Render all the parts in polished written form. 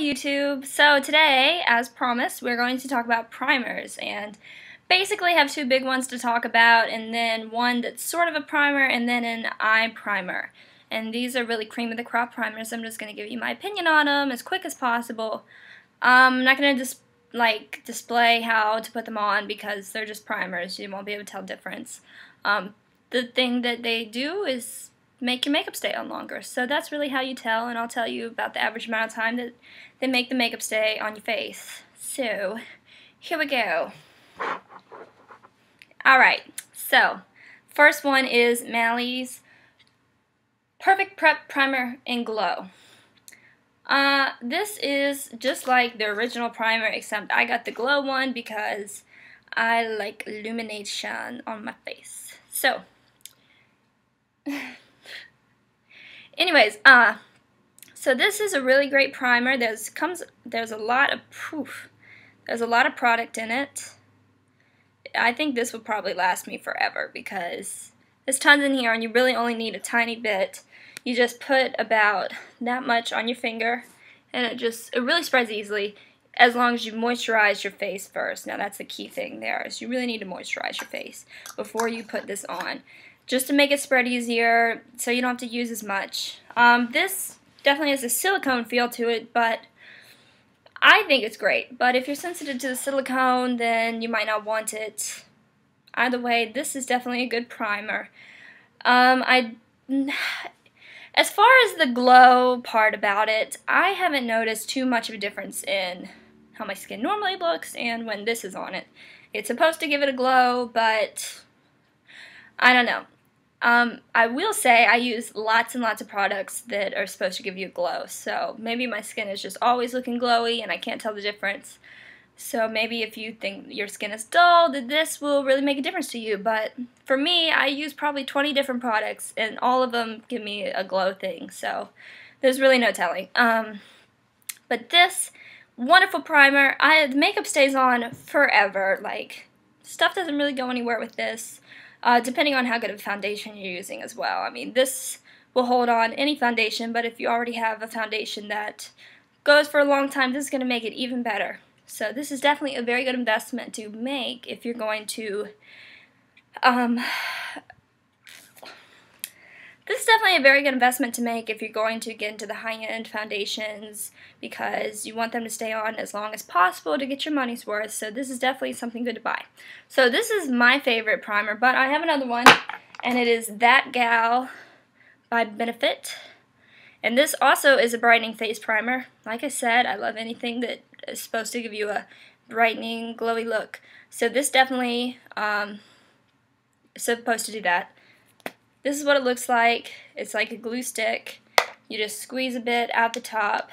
YouTube. So today, as promised, we're going to talk about primers and basically have two big ones to talk about and then one that's sort of a primer and then an eye primer. And these are really cream of the crop primers. I'm just going to give you my opinion on them as quick as possible. I'm not going to display how to put them on because they're just primers. You won't be able to tell the difference. The thing that they do is make your makeup stay on longer. So that's really how you tell, and I'll tell you about the average amount of time that they make the makeup stay on your face. So, here we go. Alright, so, first one is Mally's Perfect Prep Primer in Glow. This is just like the original primer, except I got the glow one because I like illumination on my face. So, anyways, so this is a really great primer. There's a lot of product in it. I think this will probably last me forever because there's tons in here and you really only need a tiny bit. You just put about that much on your finger and it really spreads easily as long as you moisturize your face first. Now that's the key thing there, is you really need to moisturize your face before you put this on, just to make it spread easier so you don't have to use as much. This definitely has a silicone feel to it, but I think it's great. But if you're sensitive to the silicone, then you might not want it. Either way, this is definitely a good primer. As far as the glow part about it, I haven't noticed too much of a difference in how my skin normally looks and when this is on it. It's supposed to give it a glow, but I don't know. I will say I use lots and lots of products that are supposed to give you a glow, so maybe my skin is just always looking glowy and I can't tell the difference. So maybe if you think your skin is dull, that this will really make a difference to you. But for me, I use probably 20 different products and all of them give me a glow thing, so there's really no telling. But this wonderful primer, the makeup stays on forever. Like, stuff doesn't really go anywhere with this. Depending on how good of a foundation you're using as well. I mean, this will hold on any foundation, but if you already have a foundation that goes for a long time, this is going to make it even better. So this is definitely a very good investment to make if you're going to, this is definitely a very good investment to make if you're going to get into the high-end foundations because you want them to stay on as long as possible to get your money's worth. So this is definitely something good to buy. So this is my favorite primer, but I have another one, and it is That Gal by Benefit. And this also is a brightening face primer. Like I said, I love anything that is supposed to give you a brightening, glowy look. So this definitely is supposed to do that. This is what it looks like. It's like a glue stick. You just squeeze a bit out the top.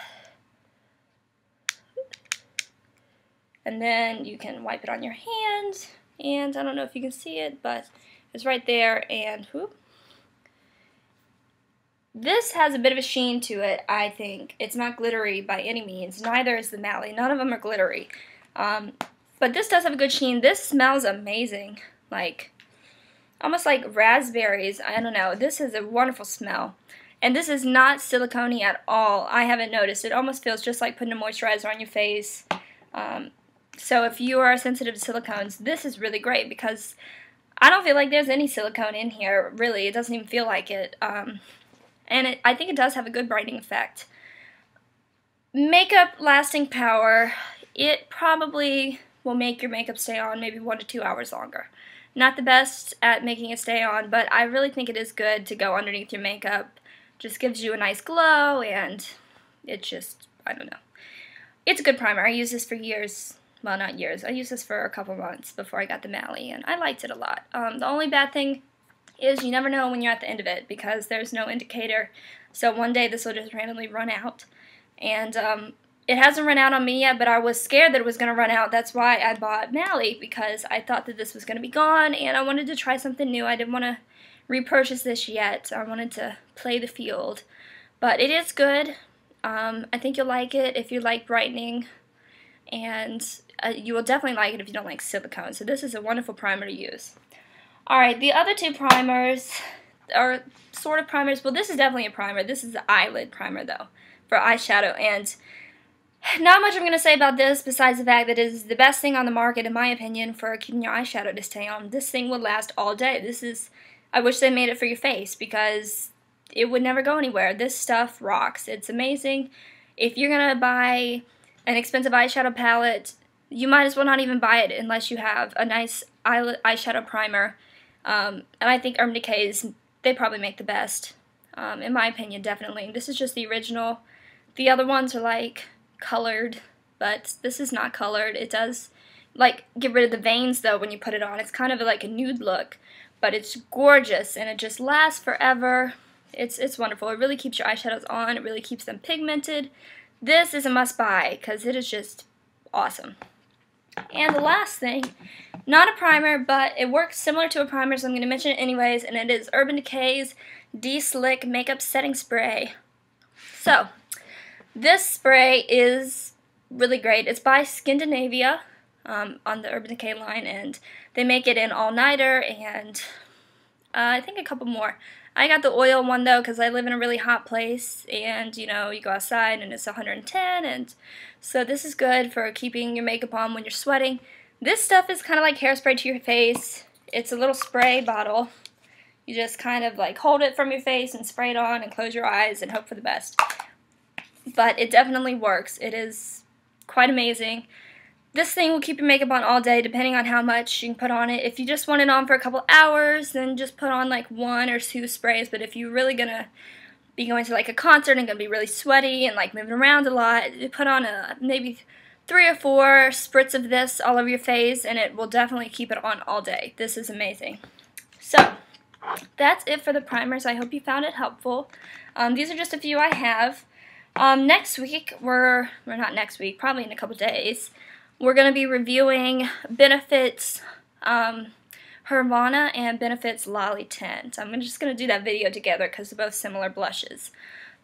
And then you can wipe it on your hand. And I don't know if you can see it, but it's right there. And whoop. This has a bit of a sheen to it, I think. It's not glittery by any means. Neither is the Mally. None of them are glittery. But this does have a good sheen. This smells amazing. Like, almost like raspberries. I don't know. This is a wonderful smell. And this is not silicone-y at all. I haven't noticed. It almost feels just like putting a moisturizer on your face. So if you are sensitive to silicones, this is really great because I don't feel like there's any silicone in here. Really, it doesn't even feel like it. And I think it does have a good brightening effect. Makeup lasting power. It probably will make your makeup stay on maybe 1 to 2 hours longer. Not the best at making it stay on, but I really think it is good to go underneath your makeup. Just gives you a nice glow, and it just, I don't know. It's a good primer. I used this for years. Well, not years. I used this for a couple months before I got the Mally, and I liked it a lot. The only bad thing is you never know when you're at the end of it because there's no indicator. So one day this will just randomly run out. And it hasn't run out on me yet, but I was scared that it was going to run out. That's why I bought Mally, because I thought that this was going to be gone and I wanted to try something new. I didn't want to repurchase this yet. I wanted to play the field. But it is good. I think you'll like it if you like brightening. And you will definitely like it if you don't like silicone. So this is a wonderful primer to use. Alright, the other two primers are sort of primers. Well, this is definitely a primer. This is an eyelid primer, though, for eyeshadow. And Not much I'm going to say about this besides the fact that it is the best thing on the market, in my opinion, for keeping your eyeshadow to stay on. This thing would last all day. I wish they made it for your face because it would never go anywhere. This stuff rocks. It's amazing. If you're going to buy an expensive eyeshadow palette, you might as well not even buy it unless you have a nice eyeshadow primer. And I think Urban Decay's, they probably make the best. In my opinion, definitely. This is just the original. The other ones are like colored, but this is not colored. It does like get rid of the veins though when you put it on. It's kind of like a nude look, but it's gorgeous and it just lasts forever. It's wonderful. It really keeps your eyeshadows on. It really keeps them pigmented. This is a must buy because it is just awesome. And the last thing, not a primer, but it works similar to a primer, so I'm going to mention it anyways, and it is Urban Decay's De-Slick Makeup Setting Spray. So, this spray is really great. It's by Skindinavia on the Urban Decay line, and they make it in All Nighter and I think a couple more. I got the oil one though because I live in a really hot place, and you know, you go outside and it's 110, and so this is good for keeping your makeup on when you're sweating. This stuff is kind of like hairspray to your face. It's a little spray bottle. You just kind of like hold it from your face and spray it on and close your eyes and hope for the best. But it definitely works. It is quite amazing. This thing will keep your makeup on all day depending on how much you can put on it. If you just want it on for a couple hours, then just put on like 1 or 2 sprays. But if you're really going to be going to like a concert and going to be really sweaty and like moving around a lot, you put on maybe 3 or 4 spritz of this all over your face, and it will definitely keep it on all day. This is amazing. So, that's it for the primers. I hope you found it helpful. These are just a few I have. Next week, not next week, probably in a couple days, we're going to be reviewing Benefit's Hervana and Benefit's Lolly Tint. I'm just going to do that video together because they're both similar blushes.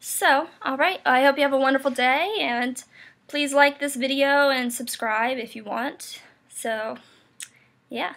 So, alright, I hope you have a wonderful day, and please like this video and subscribe if you want. So, yeah.